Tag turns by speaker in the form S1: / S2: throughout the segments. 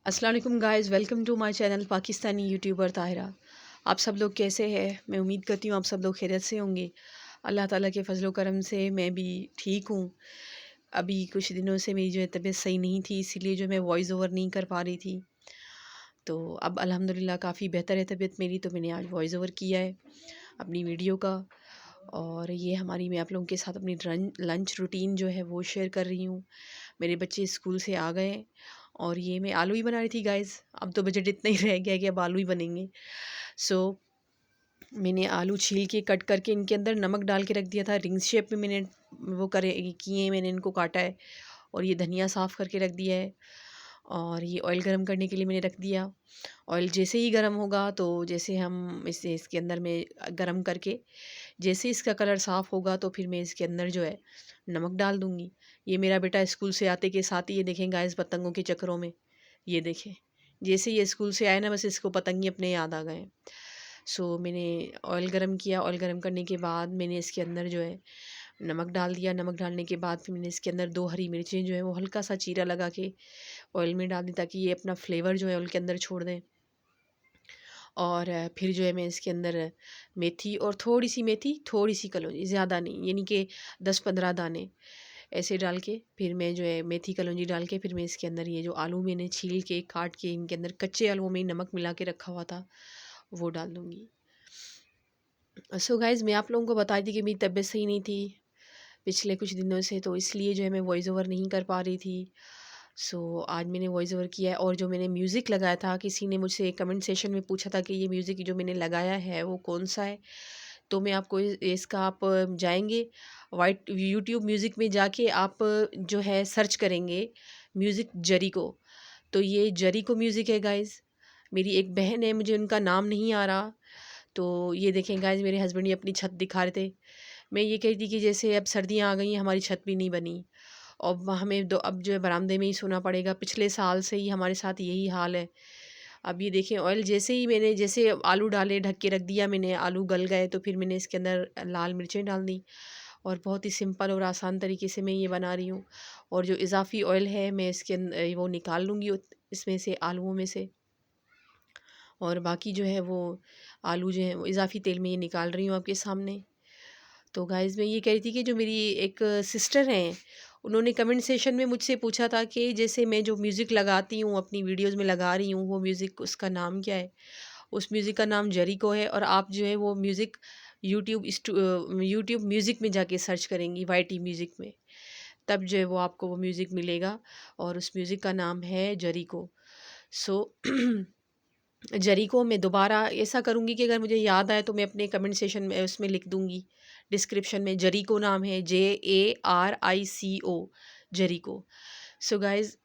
S1: अस्सलाम वालेकुम guys, welcome to my channel Pakistani YouTuber Tahira. आप सब लोग कैसे हैं? मैं उम्मीद करती हूँ आप सब लोग खैरियत से होंगे। अल्लाह ताला के फजलो करम से मैं भी ठीक हूँ। अभी कुछ दिनों से मेरी जो है तबीयत सही नहीं थी, इसीलिए जो मैं वॉइस ओवर नहीं कर पा रही थी। तो अब अल्हम्दुलिल्लाह काफ़ी बेहतर है तबीयत मेरी, तो मैंने आज वॉइस ओवर किया है अपनी वीडियो का। और ये मैं आप लोगों के साथ अपनी लंच रूटीन जो है वो शेयर कर रही हूँ। मेरे बच्चे स्कूल से आ गए और ये मैं आलू ही बना रही थी गाइस। अब तो बजट इतना ही रह गया कि अब आलू ही बनेंगे। सो मैंने आलू छील के कट करके इनके अंदर नमक डाल के रख दिया था। रिंग शेप में मैंने वो करे किए, मैंने इनको काटा है। और ये धनिया साफ़ करके रख दिया है। और ये ऑयल गरम करने के लिए मैंने रख दिया। ऑयल जैसे ही गरम होगा तो जैसे हम इसे इसके अंदर में गरम करके जैसे इसका कलर साफ़ होगा तो फिर मैं इसके अंदर जो है नमक डाल दूँगी। ये मेरा बेटा स्कूल से आते के साथ ही ये देखें गाइस पतंगों के चक्करों में, ये देखें जैसे ये स्कूल से आए ना बस इसको पतंग ही अपने याद आ गए। सो मैंने ऑयल गरम किया। ऑयल गरम करने के बाद मैंने इसके अंदर जो है नमक डाल दिया। नमक डालने के बाद फिर मैंने इसके अंदर 2 हरी मिर्चें जो है वो हल्का सा चीरा लगा के ऑयल में डाल दी, ताकि ये अपना फ्लेवर जो है ऑयल के अंदर छोड़ दें। और फिर जो है मैं इसके अंदर मेथी और थोड़ी-सी मेथी, थोड़ी-सी कलौंजी, ज़्यादा नहीं, यानी कि 10-15 दाने ऐसे डाल के फिर मैं जो है मेथी कलौंजी डाल के फिर मैं इसके अंदर ये जो आलू मैंने छील के काट के इनके अंदर कच्चे आलूओं में नमक मिला के रखा हुआ था वो डाल दूँगी। सो गाइज़ मैं आप लोगों को बता रही थी कि मेरी तबीयत सही नहीं थी पिछले कुछ दिनों से, तो इसलिए जो है मैं वॉइस ओवर नहीं कर पा रही थी। सो आज मैंने वॉइस ओवर किया है। और जो मैंने म्यूज़िक लगाया था, किसी ने मुझसे कमेंट सेशन में पूछा था कि ये म्यूज़िक जो मैंने लगाया है वो कौन-सा है? तो मैं आपको इसका आप जाएँगे वाइट यूट्यूब म्यूज़िक में जाके आप जो है सर्च करेंगे म्यूज़िक जरीको। तो ये जरीको म्यूज़िक है गाइज़। मेरी एक बहन है, मुझे उनका नाम नहीं आ रहा। तो ये देखें गाइज़, मेरे हस्बैंड ये अपनी छत दिखा रहे थे। मैं ये कह रही थी कि जैसे अब सर्दियाँ आ गई हैं, हमारी छत भी नहीं बनी और हमें अब जो है बरामदे में ही सोना पड़ेगा। पिछले साल से ही हमारे साथ यही हाल है। अब ये देखें ऑयल जैसे ही मैंने जैसे आलू डाले ढक के रख दिया मैंने, आलू गल गए तो फिर मैंने इसके अंदर लाल मिर्चें डाल दी। और बहुत ही सिंपल और आसान तरीके से मैं ये बना रही हूँ। और जो इज़ाफ़ी ऑयल है मैं इसके वो निकाल लूँगी इसमें से, आलूओं में से। और बाकी जो है वो आलू जो है वो इज़ाफ़ी तेल में ये निकाल रही हूँ आपके सामने। तो गाइज़ मैं ये कह रही थी कि जो मेरी एक सिस्टर हैं, उन्होंने कमेंट सेशन में मुझसे पूछा था कि जैसे मैं जो म्यूज़िक लगाती हूँ, अपनी वीडियोज़ में लगा रही हूँ, वो म्यूज़िक उसका नाम क्या है? उस म्यूज़िक का नाम जरीको है। और आप जो है वो म्यूज़िक यूट्यूब म्यूज़िक में जाके सर्च करेंगी, वाईटी म्यूज़िक में, तब जो है वो आपको वो म्यूज़िक मिलेगा और उस म्यूज़िक का नाम है जरीको। सो जरीको मैं दोबारा ऐसा करूँगी कि अगर मुझे याद आए तो मैं अपने कमेंट सेशन में उसमें लिख दूँगी, डिस्क्रिप्शन में। जरीको नाम है, JARICO, जरीको। सो गाइज़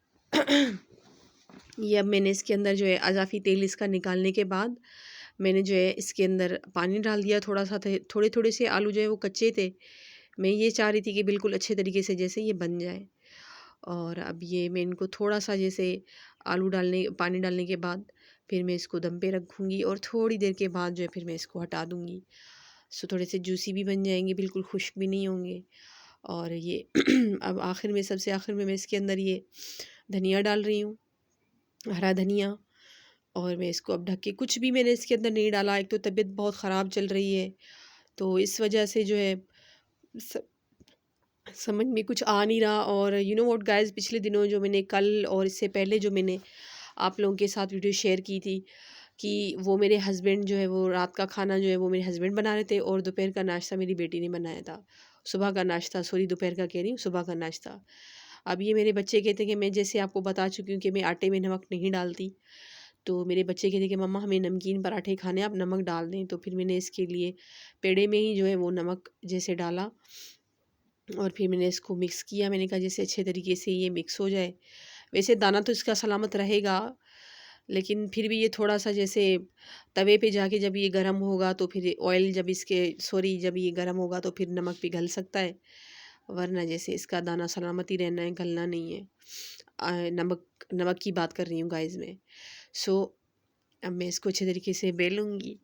S1: ये अब मैंने इसके अंदर जो है अज़ाफ़ी तेल इसका निकालने के बाद मैंने जो है इसके अंदर पानी डाल दिया थोड़ा-सा। थे थोड़े-थोड़े से आलू जो है वो कच्चे थे। मैं ये चाह रही थी कि बिल्कुल अच्छे तरीके से जैसे ये बन जाए। और अब ये मैं इनको थोड़ा-सा जैसे पानी डालने के बाद फिर मैं इसको दम पे रखूँगी और थोड़ी देर के बाद जो है फिर मैं इसको हटा दूँगी। सो थोड़े से जूसी भी बन जाएँगे, बिल्कुल खुश्क भी नहीं होंगे। और ये अब आखिर में, सबसे आखिर में मैं इसके अंदर ये धनिया डाल रही हूँ, हरा धनिया। और मैं इसको अब ढक के, कुछ भी मैंने इसके अंदर नहीं डाला। एक तो तबीयत बहुत ख़राब चल रही है, तो इस वजह से जो है स समझ में कुछ आ नहीं रहा। और यू नो व्हाट गाइज़, पिछले दिनों जो मैंने कल और इससे पहले जो मैंने आप लोगों के साथ वीडियो शेयर की थी कि वो मेरे हस्बैंड जो है वो रात का खाना जो है वो मेरे हस्बैंड बना रहे थे और दोपहर का नाश्ता मेरी बेटी ने बनाया था। सुबह का नाश्ता, सॉरी दोपहर का कह रही हूँ, सुबह का नाश्ता। अब ये मेरे बच्चे कहते हैं कि मैं जैसे आपको बता चुकी हूँ कि मैं आटे में नमक नहीं डालती। तो मेरे बच्चे कहते कि मम्मा हमें नमकीन पराठे खाने हैं, आप नमक डाल दें। तो फिर मैंने इसके लिए पेड़े में ही जो है वो नमक जैसे डाला और फिर मैंने इसको मिक्स किया। मैंने कहा जैसे अच्छे तरीके से ये मिक्स हो जाए। वैसे दाना तो इसका सलामत रहेगा, लेकिन फिर भी ये थोड़ा-सा जैसे तवे पे जाके जब ये गरम होगा तो फिर ऑयल जब इसके सॉरी जब ये गरम होगा तो फिर नमक पिघल सकता है, वरना जैसे इसका दाना सलामत ही रहना है, गलना नहीं है। नमक नमक की बात कर रही हूँ गाइज़ मैं। सो अब मैं इसको अच्छे तरीके से बेलूँगी।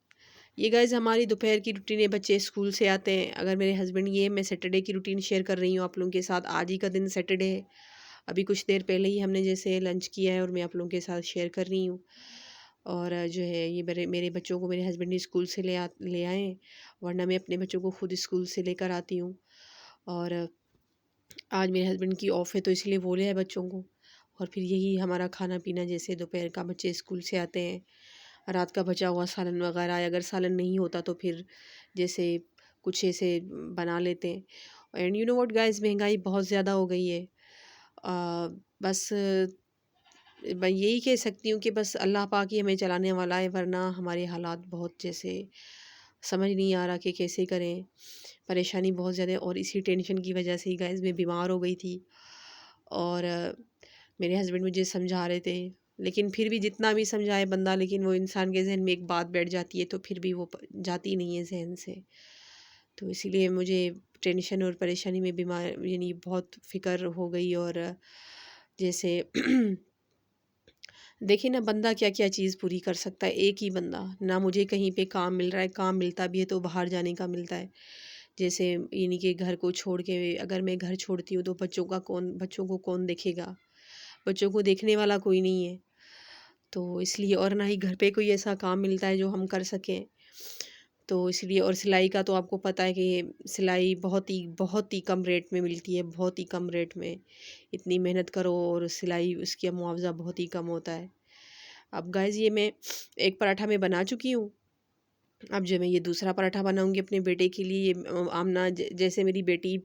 S1: ये गाइज़ हमारी दोपहर की रूटीन है, बच्चे स्कूल से आते हैं। अगर मेरे हस्बैंड, ये मैं सैटरडे की रूटीन शेयर कर रही हूँ आप लोगों के साथ। आज ही का दिन सैटरडे है, अभी कुछ देर पहले ही हमने जैसे लंच किया है और मैं आप लोगों के साथ शेयर कर रही हूँ। और जो है ये मेरे मेरे बच्चों को मेरे हस्बैंड ने स्कूल से ले आए, वरना मैं अपने बच्चों को खुद स्कूल से लेकर आती हूँ। और आज मेरे हस्बैंड की ऑफ है तो इसलिए वो ले आए बच्चों को। और फिर यही हमारा खाना पीना, जैसे दोपहर का बच्चे स्कूल से आते हैं, रात का बचा हुआ सालन वगैरह है, अगर सालन नहीं होता तो फिर जैसे कुछ ऐसे बना लेते हैं। And you know what guys, महंगाई बहुत ज़्यादा हो गई है। बस मैं यही कह सकती हूँ कि बस अल्लाह पाक ही हमें चलाने वाला है, वरना हमारे हालात बहुत जैसे समझ नहीं आ रहा कि कैसे करें। परेशानी बहुत ज़्यादा है और इसी टेंशन की वजह से ही गाइस मैं बीमार हो गई थी। और मेरे हस्बैंड मुझे समझा रहे थे, लेकिन फिर भी जितना भी समझाए बंदा, लेकिन वो इंसान के जहन में एक बात बैठ जाती है तो फिर भी वो जाती नहीं है जहन से। तो इसीलिए मुझे टेंशन और परेशानी में बीमार यानी बहुत फ़िक्र हो गई। और जैसे देखिए ना, बंदा क्या क्या चीज़ पूरी कर सकता है, एक ही बंदा। ना मुझे कहीं पे काम मिल रहा है, काम मिलता भी है तो बाहर जाने का मिलता है। जैसे यानी कि घर को छोड़ के, अगर मैं घर छोड़ती हूँ तो बच्चों को कौन देखेगा? बच्चों को देखने वाला कोई नहीं है। तो इसलिए, और ना ही घर पे कोई ऐसा काम मिलता है जो हम कर सकें। तो इसलिए, और सिलाई का तो आपको पता है कि सिलाई बहुत ही कम रेट में मिलती है, बहुत ही कम रेट में। इतनी मेहनत करो और सिलाई उसका मुआवज़ा बहुत ही कम होता है। अब गाइज़ ये मैं एक पराठा मैं बना चुकी हूँ। अब जो मैं ये दूसरा पराठा बनाऊँगी अपने बेटे के लिए, ये आमना जैसे मेरी बेटी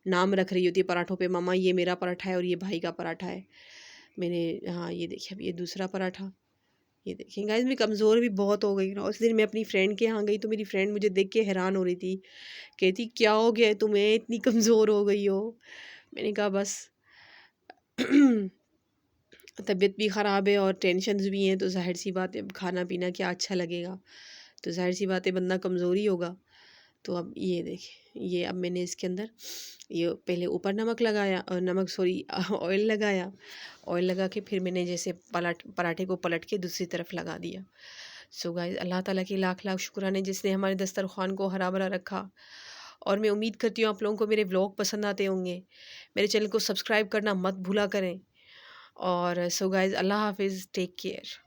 S1: नाम रख रही होती है पराठों पे, मम्मा ये मेरा पराठा है और ये भाई का पराठा है। मैंने, हाँ ये देखिए, अब ये दूसरा पराठा, ये देखिए गाइस मैं कमज़ोर भी बहुत हो गई ना। उस दिन मैं अपनी फ्रेंड के यहाँ गई तो मेरी फ्रेंड मुझे देख के हैरान हो रही थी, कहती क्या हो गया है तुम्हें, इतनी कमज़ोर हो गई हो। मैंने कहा बस तबीयत भी ख़राब है और टेंशन्स भी हैं, तो ज़ाहिर सी बात है, अब खाना पीना क्या अच्छा लगेगा, तो ज़ाहिर सी बात है बंदा कमज़ोर ही होगा। तो अब ये देखिए, ये अब मैंने इसके अंदर ये पहले ऊपर नमक लगाया, और नमक सॉरी ऑयल लगाया। ऑयल लगा के फिर मैंने जैसे पराठे को पलट के दूसरी तरफ लगा दिया। सो गाइस, अल्लाह ताला की लाख लाख शुक्राना है जिसने हमारे दस्तरख़्वान को हरा भरा रखा। और मैं उम्मीद करती हूँ आप लोगों को मेरे व्लॉग पसंद आते होंगे। मेरे चैनल को सब्सक्राइब करना मत भूला करें। और सो गाइस, अल्लाह हाफ़िज़, टेक केयर।